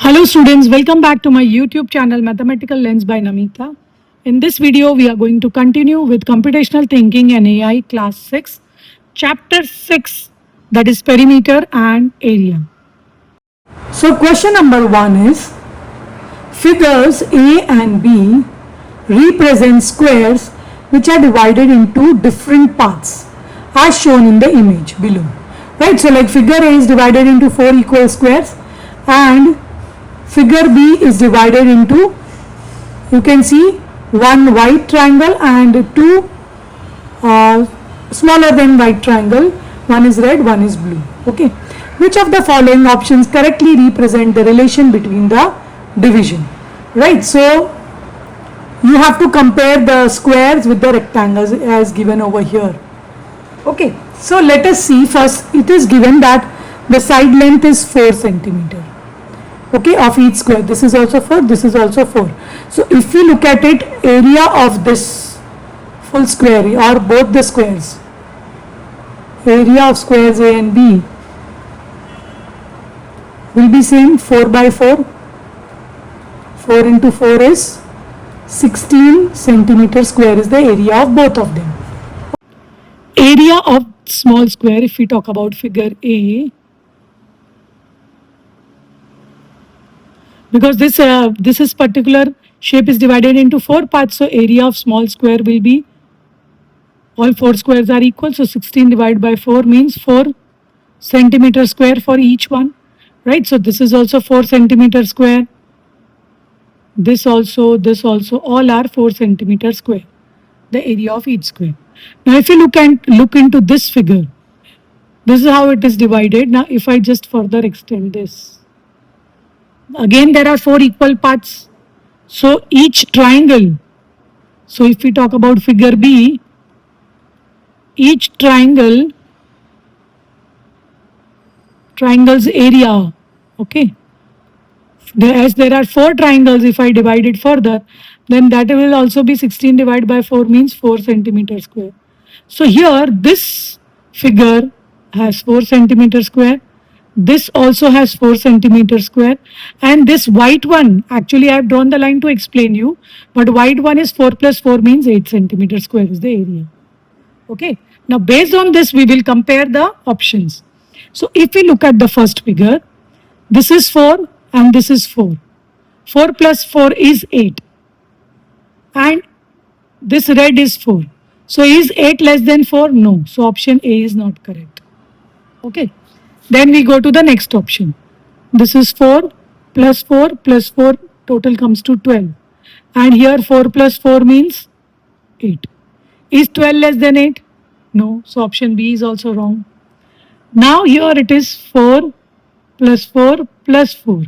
Hello students, welcome back to my YouTube channel Mathematical Lens by Namita. In this video, we are going to continue with Computational Thinking and AI Class 6, Chapter 6, that is Perimeter and Area. So question number 1 is, figures A and B represent squares which are divided into different parts as shown in the image below. Right, so like figure A is divided into 4 equal squares and figure B is divided into, you can see, one white triangle and two smaller than white triangle. One is red, one is blue. Okay. Which of the following options correctly represent the relation between the division? Right. So you have to compare the squares with the rectangles as given over here. Okay. So let us see. First, it is given that the side length is 4 centimeter. Okay, of each square. This is also 4, this is also 4. So if we look at it, area of this full square or both the squares, area of squares A and B will be same, 4 by 4. 4 into 4 is 16 centimeter square is the area of both of them. Area of small square, if we talk about figure A, because this is particular shape is divided into 4 parts, so area of small square will be, all 4 squares are equal, so 16 divided by 4 means 4 centimeter square for each one, right? So this is also 4 centimeter square, this also, all are 4 centimeter square, the area of each square. Now if you look into this figure, this is how it is divided. Now if I just further extend this, again there are 4 equal parts, so each triangle, so if we talk about figure B, each triangle's area, okay, as there are 4 triangles, if I divide it further, then that will also be 16 divided by 4 means 4 centimeter square. So here this figure has 4 centimeter square, this also has 4 centimeter square, and this white one, actually I have drawn the line to explain you, but white one is 4 plus 4 means 8 centimeter square is the area. Okay. Now based on this we will compare the options. So if we look at the first figure, this is 4 and this is 4. 4 plus 4 is 8 and this red is 4. So is 8 less than 4? No. So option A is not correct. Okay. Then we go to the next option. This is 4 plus 4 plus 4, total comes to 12. And here 4 plus 4 means 8. Is 12 less than 8? No. So option B is also wrong. Now here it is 4 plus 4 plus 4.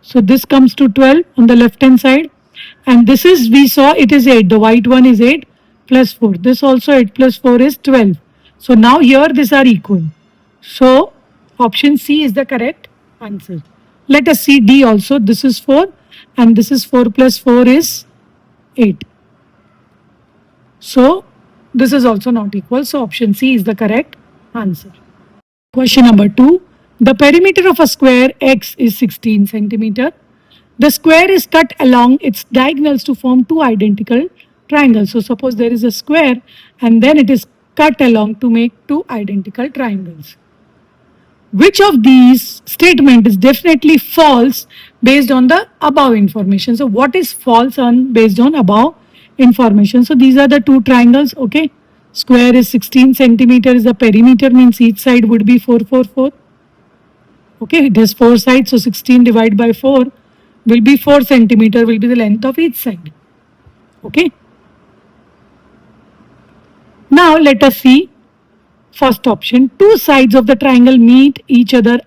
So this comes to 12 on the left hand side. And this is, we saw it is 8. The white one is 8 plus 4. This also 8 plus 4 is 12. So now here these are equal. So option C is the correct answer. Let us see D also. This is 4 and this is 4 plus 4 is 8. So this is also not equal. So option C is the correct answer. Question number 2. The perimeter of a square X is 16 centimeter. The square is cut along its diagonals to form 2 identical triangles. So suppose there is a square and then it is cut along to make 2 identical triangles. Which of these statement is definitely false based on the above information? So what is false on based on above information? So these are the 2 triangles. Okay, square is 16 centimeter is the perimeter, means each side would be 4, 4, 4. Okay, it has 4 sides, so 16 divided by 4 will be 4 centimeter will be the length of each side. Okay. Now let us see first option. 2 sides of the triangle meet each other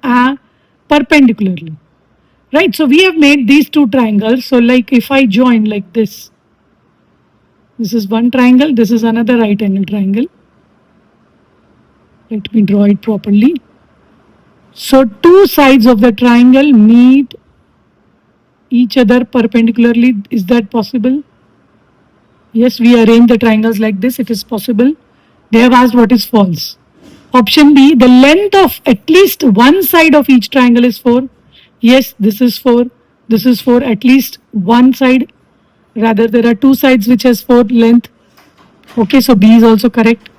perpendicularly. Right, so we have made these 2 triangles. So like if I join like this is one triangle, this is another right angle triangle. Let me draw it properly. So 2 sides of the triangle meet each other perpendicularly. Is that possible? Yes, we arrange the triangles like this. It is possible. They have asked what is false. Option B, the length of at least one side of each triangle is 4. Yes, this is 4. This is for at least one side. Rather, there are two sides which has 4 length. Okay, so B is also correct.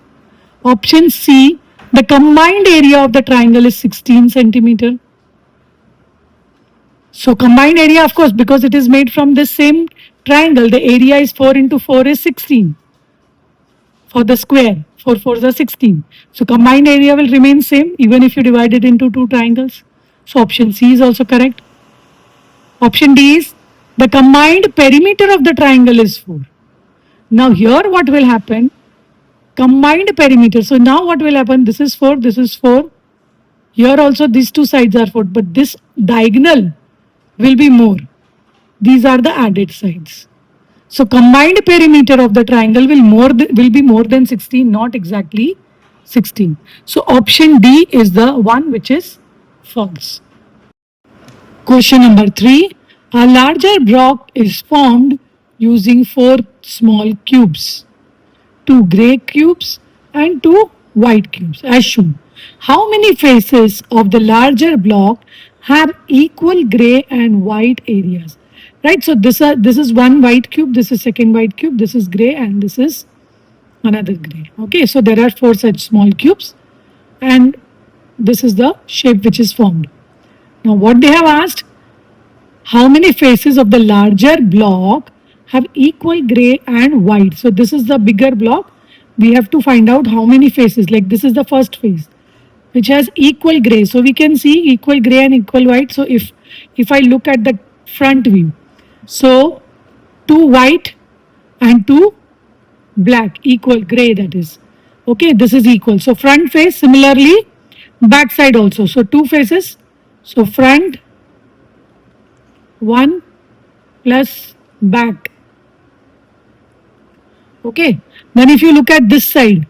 Option C, the combined area of the triangle is 16 centimeter. So combined area, of course, because it is made from the same triangle, the area is 4 into 4 is 16 for the square. 4 4s are 16. So combined area will remain same even if you divide it into two triangles. So option C is also correct. Option D is the combined perimeter of the triangle is 4. Now here what will happen? Combined perimeter. So now what will happen? This is 4, this is 4. Here also these two sides are 4, but this diagonal will be more. These are the added sides. So combined perimeter of the triangle will be more than 16, not exactly 16. So option D is the one which is false. Question number 3. A larger block is formed using 4 small cubes, 2 grey cubes and 2 white cubes as shown. How many faces of the larger block have equal grey and white areas? Right, so this is one white cube, this is second white cube, this is grey and this is another grey. Okay, so there are 4 such small cubes and this is the shape which is formed. Now what they have asked, how many faces of the larger block have equal grey and white? So this is the bigger block. We have to find out how many faces. Like this is the first face which has equal grey. So we can see equal grey and equal white. So if I look at the front view, so 2 white and 2 black, equal grey that is. Okay, this is equal. So front face, similarly back side also. So 2 faces. So front 1 plus back. Okay, then if you look at this side,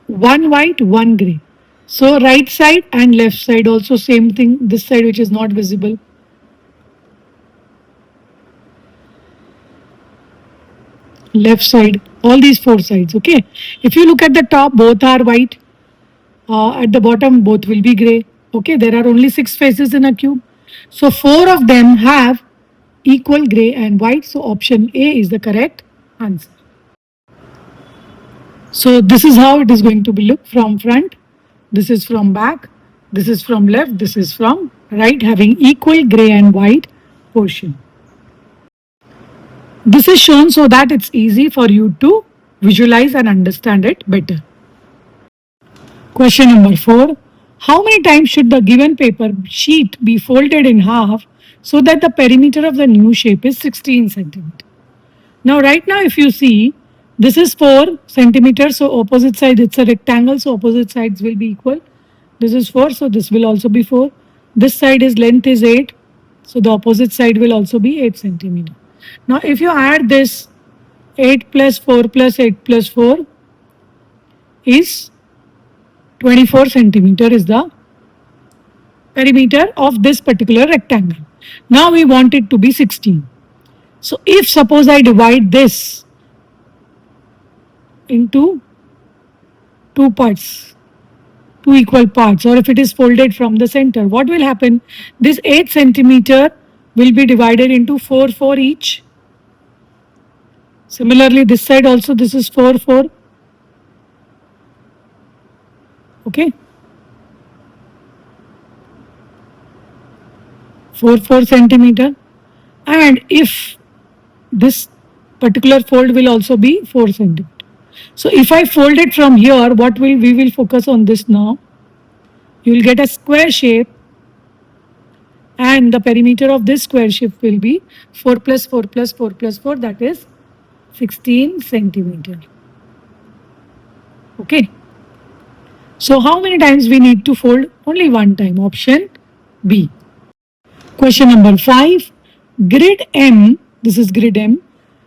1 white, 1 grey. So right side and left side also same thing. This side which is not visible. Left side, all these 4 sides. Okay, if you look at the top, both are white. At the bottom, both will be grey. Okay, there are only 6 faces in a cube. So 4 of them have equal grey and white. So option A is the correct answer. So this is how it is going to be look from front. This is from back. This is from left. This is from right, having equal grey and white portion. This is shown so that it's easy for you to visualize and understand it better. Question number 4. How many times should the given paper sheet be folded in half so that the perimeter of the new shape is 16 centimeter? Now right now if you see, this is 4 centimeters, so opposite side, it's a rectangle, so opposite sides will be equal. This is 4, so this will also be 4. This side is length is 8, so the opposite side will also be 8 centimeter. Now if you add this 8 plus 4 plus 8 plus 4 is 24 centimeter is the perimeter of this particular rectangle. Now we want it to be 16. So if suppose I divide this into 2 parts, 2 equal parts, or if it is folded from the center, what will happen? This 8 centimeter will be divided into 4 4 each. Similarly this side also, this is 4 4. Okay, 4 4 centimeter, and if this particular fold will also be 4 centimeter. So if I fold it from here, what we will focus on this now. You will get a square shape, and the perimeter of this square shape will be 4 plus 4 plus 4 plus 4, that is 16 centimeter. Okay. So how many times we need to fold? Only one time. Option B. Question number 5. Grid M, this is grid M,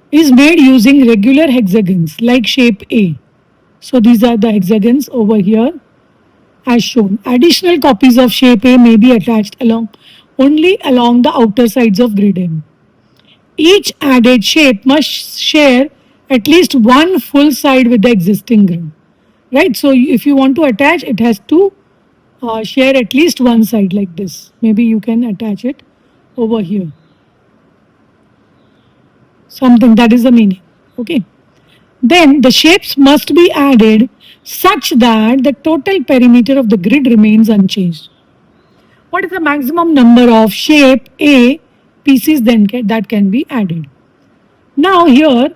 is made using regular hexagons like shape A. So these are the hexagons over here as shown. Additional copies of shape A may be attached only along the outer sides of grid M. Each added shape must share at least one full side with the existing grid. Right, so if you want to attach, it has to share at least one side like this. Maybe you can attach it over here. Something, that is the meaning. Okay. Then the shapes must be added such that the total perimeter of the grid remains unchanged. What is the maximum number of shape A pieces then that can be added? Now here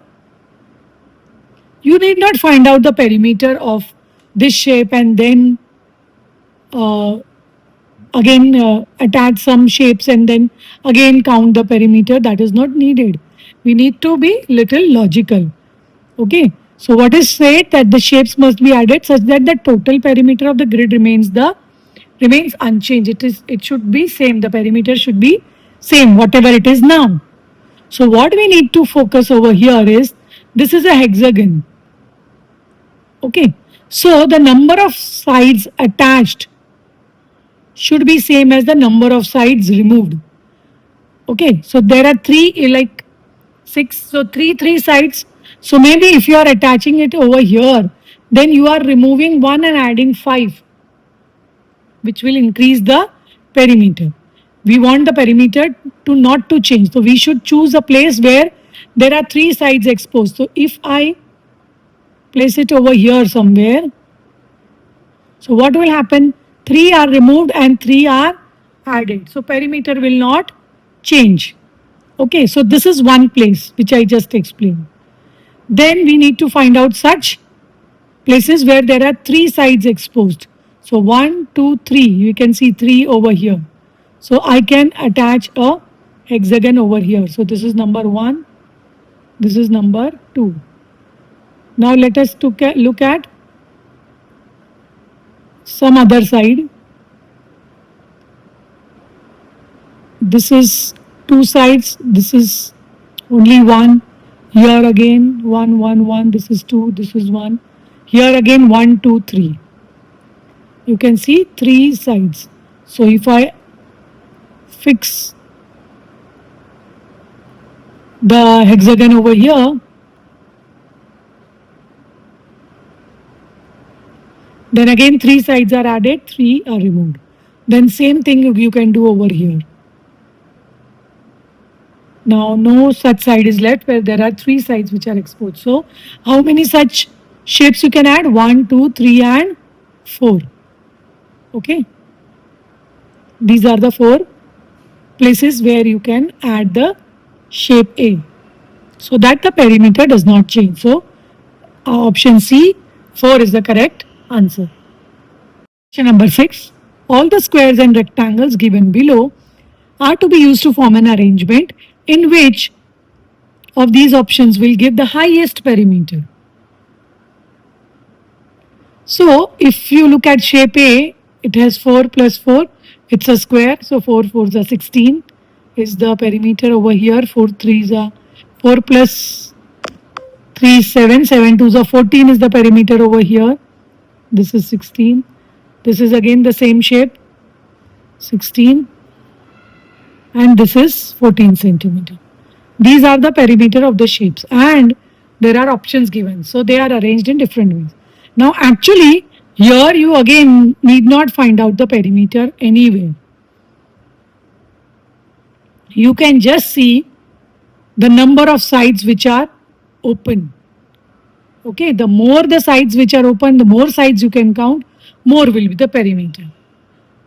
you need not find out the perimeter of this shape and then uh, again attach some shapes and then again count the perimeter. That is not needed. We need to be little logical. Okay. So what is said that the shapes must be added such that the total perimeter of the grid remains unchanged. It should be same. The perimeter should be same whatever it is now. So what we need to focus over here is this is a hexagon. Okay. So the number of sides attached should be same as the number of sides removed. Okay. So there are like 6. So three sides. So maybe if you are attaching it over here, then you are removing 1 and adding 5, which will increase the perimeter. We want the perimeter to not to change. So we should choose a place where there are 3 sides exposed. So if I place it over here somewhere, so what will happen? 3 are removed and 3 are added. So perimeter will not change. Okay, so this is one place which I just explained. Then we need to find out such places where there are 3 sides exposed. So 1, 2, 3. You can see 3 over here. So I can attach a hexagon over here. So this is number 1. This is number 2. Now let us look at some other side. This is 2 sides. This is only 1. Here again 1, 1, 1. This is 2. This is 1. Here again 1, 2, 3. You can see 3 sides. So if I fix the hexagon over here, then again 3 sides are added, 3 are removed. Then same thing you can do over here. Now no such side is left where there are 3 sides which are exposed. So how many such shapes you can add? 1, 2, 3 and 4. Okay. These are the 4 places where you can add the shape A, so that the perimeter does not change. So option C, 4 is the correct answer. Question number 6. All the squares and rectangles given below are to be used to form an arrangement in which of these options will give the highest perimeter. So if you look at shape A, it has 4 plus 4. It's a square. So 4 4s are 16 is the perimeter over here. 4 3s are 4 plus 3 is 7. 7 2s are 14 is the perimeter over here. This is 16. This is again the same shape. 16. And this is 14 centimeter. These are the perimeter of the shapes and there are options given. So they are arranged in different ways. Now actually here you again need not find out the perimeter anywhere. You can just see the number of sides which are open. Okay, the more the sides which are open, the more sides you can count, more will be the perimeter,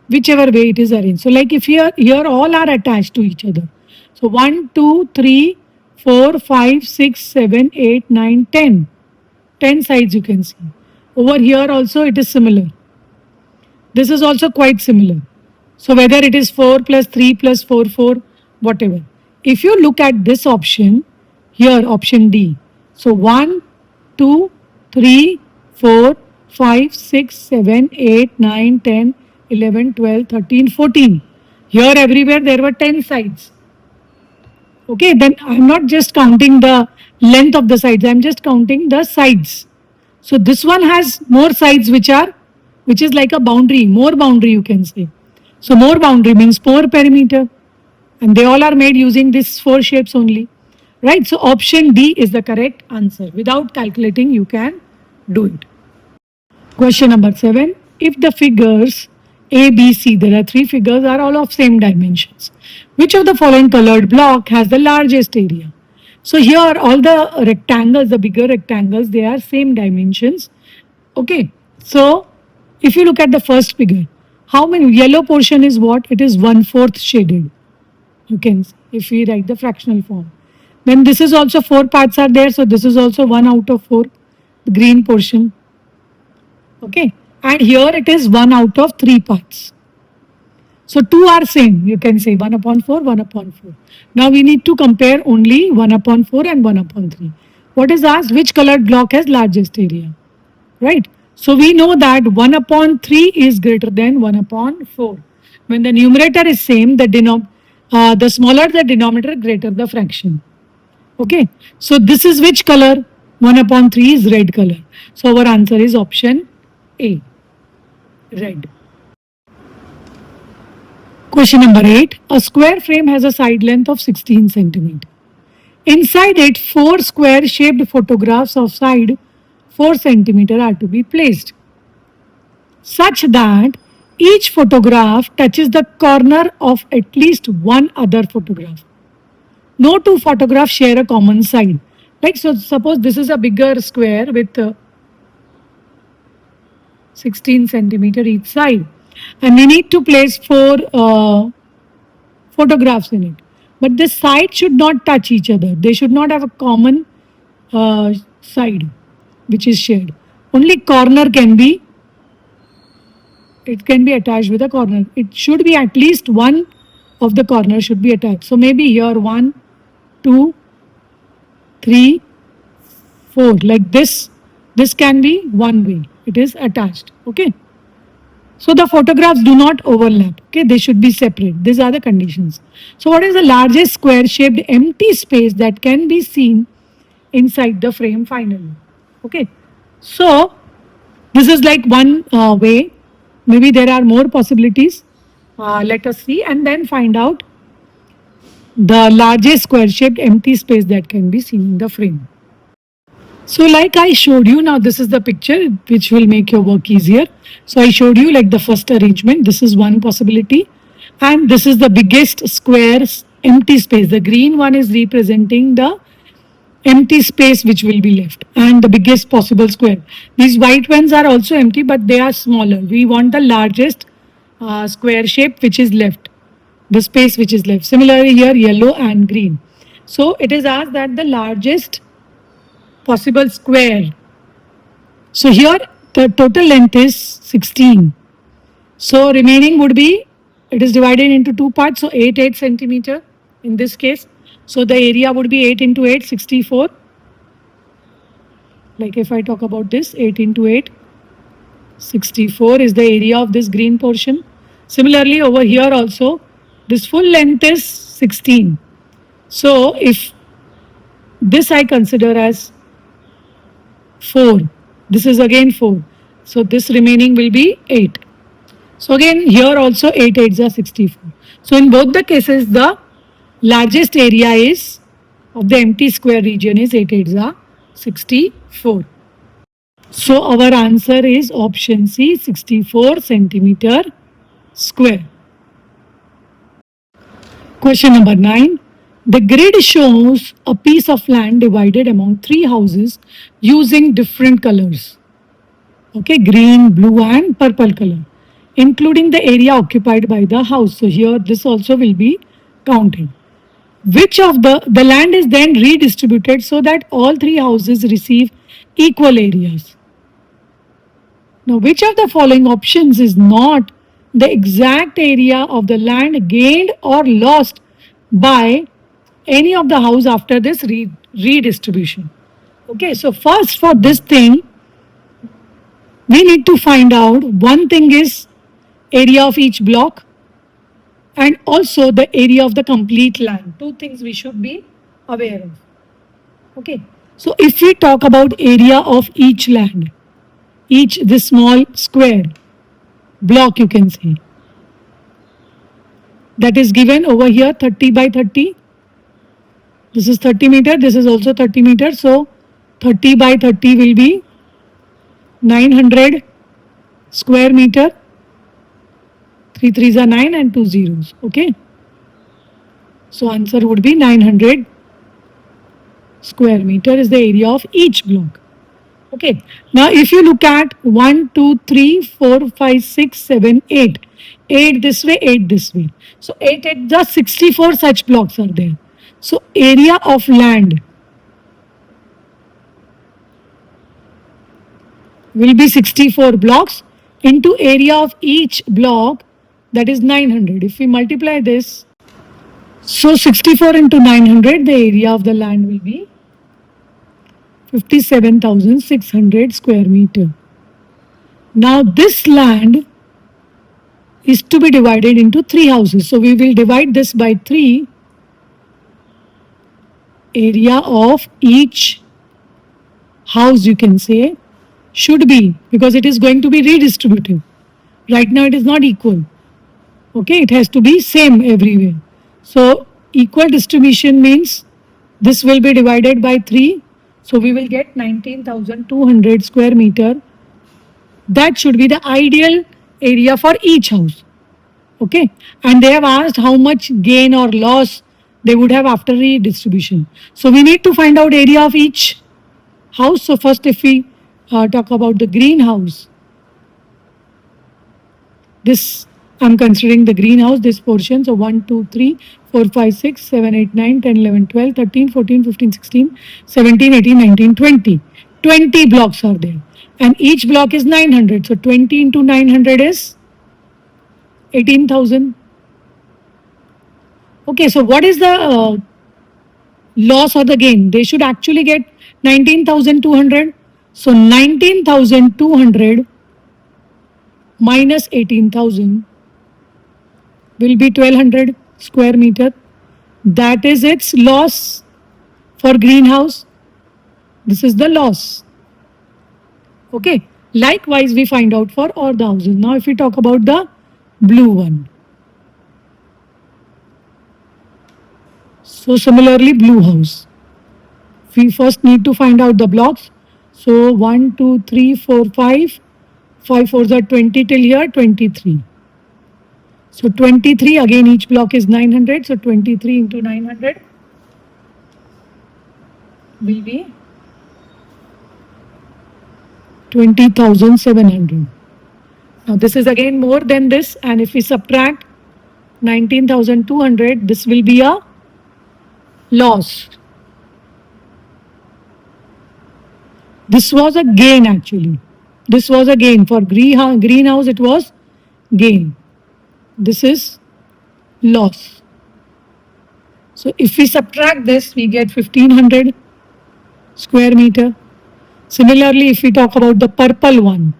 whichever way it is arranged. So like if here all are attached to each other. So 1, 2, 3, 4, 5, 6, 7, 8, 9, 10. 10 sides you can see. Over here also it is similar. This is also quite similar. So whether it is 4 plus 3 plus 4, 4, whatever. If you look at this option, here option D. So 1, 2, 3, 4, 5, 6, 7, 8, 9, 10, 11, 12, 13, 14. Here everywhere there were 10 sides. Okay, then I am not just counting the length of the sides, I am just counting the sides. So this one has more sides which is like a boundary, more boundary you can say. So more boundary means more perimeter. And they all are made using these 4 shapes only. Right, so option D is the correct answer. Without calculating you can do it. Question number 7. If the figures A, B, C, there are 3 figures, are all of same dimensions. Which of the following colored block has the largest area? So here all the rectangles, the bigger rectangles, they are same dimensions. Okay. So if you look at the first figure, how many yellow portion is what? It is 1/4 shaded. You can see if we write the fractional form. Then this is also 4 parts are there. So this is also 1 out of 4, the green portion. Okay. And here it is 1 out of 3 parts. So two are same. You can say 1 upon 4, 1 upon 4. Now we need to compare only 1 upon 4 and 1 upon 3. What is asked? Which colored block has largest area? Right? So we know that 1 upon 3 is greater than 1 upon 4. When the numerator is same, the smaller the denominator, greater the fraction. Okay. So this is which color? 1 upon 3 is red color. So our answer is option A, red. Question number 8. A square frame has a side length of 16 centimeter. Inside it, 4 square shaped photographs of side 4 centimeter are to be placed, such that each photograph touches the corner of at least one other photograph. No two photographs share a common side. Like, so suppose this is a bigger square with 16 centimeter each side, and we need to place 4 photographs in it. But this side should not touch each other. They should not have a common side which is shared. Only corner can be, it can be attached with a corner. It should be at least one of the corner should be attached. So maybe here 1, 2, 3, 4, like this. This can be one way. It is attached. Okay. So the photographs do not overlap. Okay, they should be separate. These are the conditions. So what is the largest square shaped empty space that can be seen inside the frame finally? Okay. So this is like one way. Maybe there are more possibilities. Let us see and then find out the largest square shaped empty space that can be seen in the frame. So like I showed you, now this is the picture which will make your work easier. So I showed you like the first arrangement. This is one possibility. And this is the biggest square empty space. The green one is representing the empty space which will be left and the biggest possible square. These white ones are also empty but they are smaller. We want the largest square shape which is left, the space which is left. Similarly here yellow and green. So it is asked that the largest possible square. So here the total length is 16. So remaining would be, it is divided into 2 parts. So 8 centimeter in this case. So the area would be 8 into 8, 64. Like if I talk about this, 8 into 8, 64 is the area of this green portion. Similarly over here also, this full length is 16. So if this I consider as 4, this is again 4. So this remaining will be 8. So again here also 8 8s are 64. So in both the cases the largest area is of the empty square region is 8 8s are 64. So our answer is option C, 64 centimeter square. Question number 9. The grid shows a piece of land divided among 3 houses using different colors. Okay, green, blue and purple color, including the area occupied by the house. So here this also will be counted. Which of the land is then redistributed so that all 3 houses receive equal areas. Now which of the following options is not the exact area of the land gained or lost by any of the house after this redistribution? Okay, so first for this thing, we need to find out one thing is area of each block and also the area of the complete land. Two things we should be aware of. Okay, so if we talk about area of each land, each this small square block you can see, that is given over here 30 by 30. This is 30 meter, this is also 30 meter. So 30 by 30 will be 900 square meter. 3 3s are 9 and 2 zeros. Okay. So answer would be 900 square meter is the area of each block. Okay. Now if you look at 1, 2, 3, 4, 5, 6, 7, 8. 8 this way, 8 this way. So 8, just 64 such blocks are there. So area of land will be 64 blocks into area of each block, that is 900. If we multiply this, so 64 into 900, the area of the land will be 57,600 square meter. Now this land is to be divided into 3 houses. So we will divide this by 3. Area of each house, you can say, should be, because it is going to be redistributive. Right now it is not equal. Okay, it has to be same everywhere. So equal distribution means this will be divided by 3. So we will get 19,200 square meter. That should be the ideal area for each house. Okay, and they have asked how much gain or loss they would have after redistribution. So we need to find out area of each house. So first if we talk about the greenhouse, this I'm considering the greenhouse, this portion. So 1, 2, 3, 4, 5, 6, 7, 8, 9, 10, 11, 12, 13, 14, 15, 16, 17, 18, 19, 20. 20 blocks are there. And each block is 900. So 20 into 900 is 18,000. Okay, so what is the loss or the gain? They should actually get 19,200. So 19,200 minus 18,000 will be 1200 square meter. That is its loss for greenhouse. This is the loss. Okay. Likewise, we find out for all the houses. Now, if we talk about the blue one. So, similarly, blue house. We first need to find out the blocks. So, 1, 2, 3, 4, 5. 5 4s are 20 till here, 23. So 23, again each block is 900. So 23 into 900 will be 20,700. Now this is again more than this, and if we subtract 19,200, this will be a loss. This was a gain actually. This was a gain. For greenhouse it was gain. This is loss. So if we subtract this, we get 1500 square meter. Similarly, if we talk about the purple one,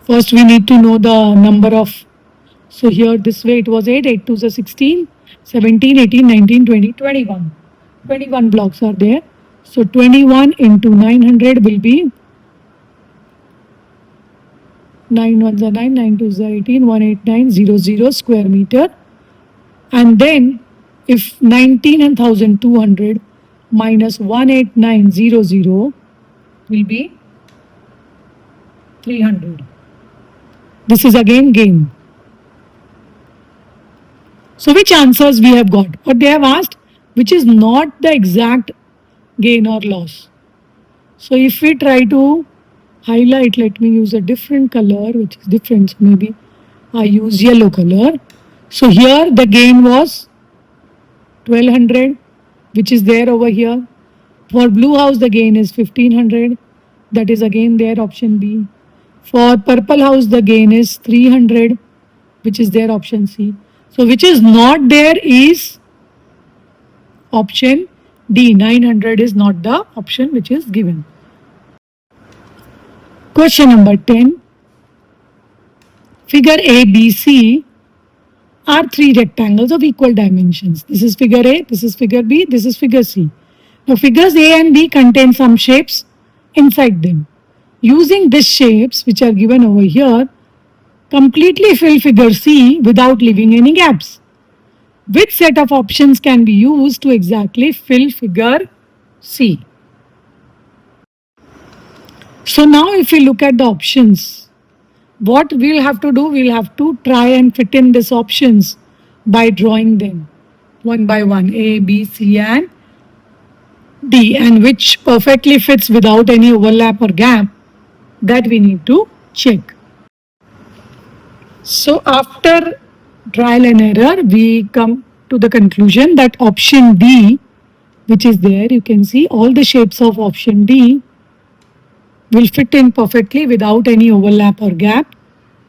first we need to know the number of, so here this way it was 8, 8 2s are 16, 17, 18, 19, 20, 21. 21 blocks are there. So 21 into 900 will be 9 1s are 9, 9 2s are 18, 18900 square meter. And then if 19 and 1200 minus 18900 will be 300. This is again gain. So which answers we have got? What they have asked, which is not the exact gain or loss. So if we try to highlight, let me use a different color, which is different. So maybe I use yellow color. So here the gain was 1200, which is there over here. For blue house, the gain is 1500. That is again there, option B. For purple house, the gain is 300, which is there, option C. So which is not there is option D. 900 is not the option which is given. Question number 10. Figure A, B, C are 3 rectangles of equal dimensions. This is figure A, this is figure B, this is figure C. Now figures A and B contain some shapes inside them. Using these shapes which are given over here, completely fill figure C without leaving any gaps. Which set of options can be used to exactly fill figure C? So now if we look at the options, what we'll have to do, we'll have to try and fit in these options by drawing them one by one, A, B, C and D, and which perfectly fits without any overlap or gap, that we need to check. So after trial and error, we come to the conclusion that option D, which is there, you can see all the shapes of option D will fit in perfectly without any overlap or gap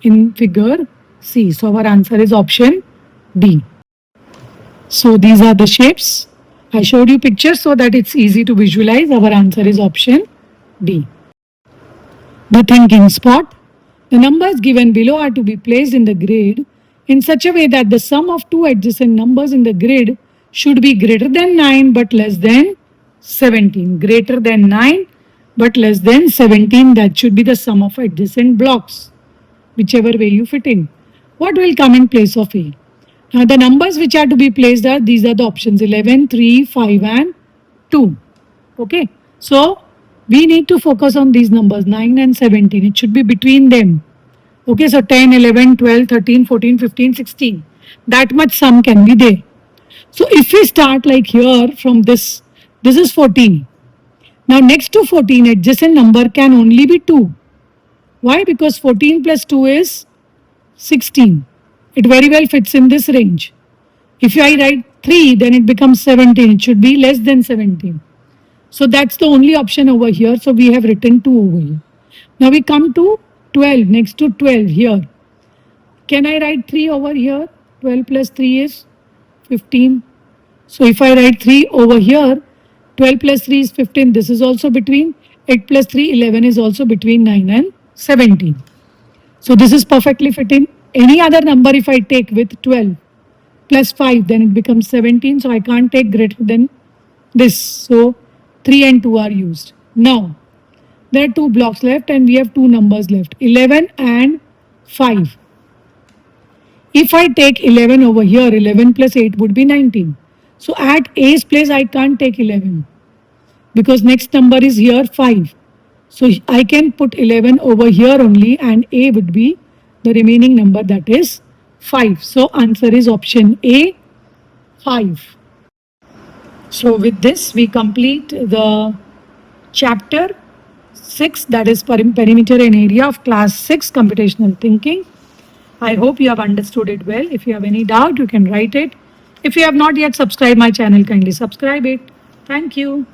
in figure C. So our answer is option D. So these are the shapes. I showed you pictures so that it's easy to visualize. Our answer is option D. The thinking spot. The numbers given below are to be placed in the grid in such a way that the sum of two adjacent numbers in the grid should be greater than 9 but less than 17. Greater than 9 but less than 17, that should be the sum of adjacent blocks, whichever way you fit in. What will come in place of A? Now the numbers which are to be placed are, these are the options 11, 3, 5 and 2. Okay. So we need to focus on these numbers 9 and 17. It should be between them. Okay, so 10, 11, 12, 13, 14, 15, 16. That much sum can be there. So if we start like here from this is 14. Now next to 14 adjacent number can only be 2. Why? Because 14 plus 2 is 16. It very well fits in this range. If I write 3, then it becomes 17. It should be less than 17. So that's the only option over here. So we have written 2 over here. Now we come to 12, next to 12 here. Can I write 3 over here? 12 plus 3 is 15. So if I write 3 over here, 12 plus 3 is 15. This is also between 8 plus 3, 11 is also between 9 and 17. So this is perfectly fitting. Any other number if I take with 12 plus 5, then it becomes 17. So I can't take greater than this. So 3 and 2 are used. Now there are 2 blocks left and we have 2 numbers left, 11 and 5. If I take 11 over here, 11 plus 8 would be 19. So at A's place I can't take 11 because next number is here 5. So I can put 11 over here only and A would be the remaining number, that is 5. So answer is option A, 5. So with this we complete the chapter 6, that is perimeter and area of class 6 computational thinking. I hope you have understood it well. If you have any doubt, you can write it. If you have not yet subscribed my channel, kindly subscribe it. Thank you.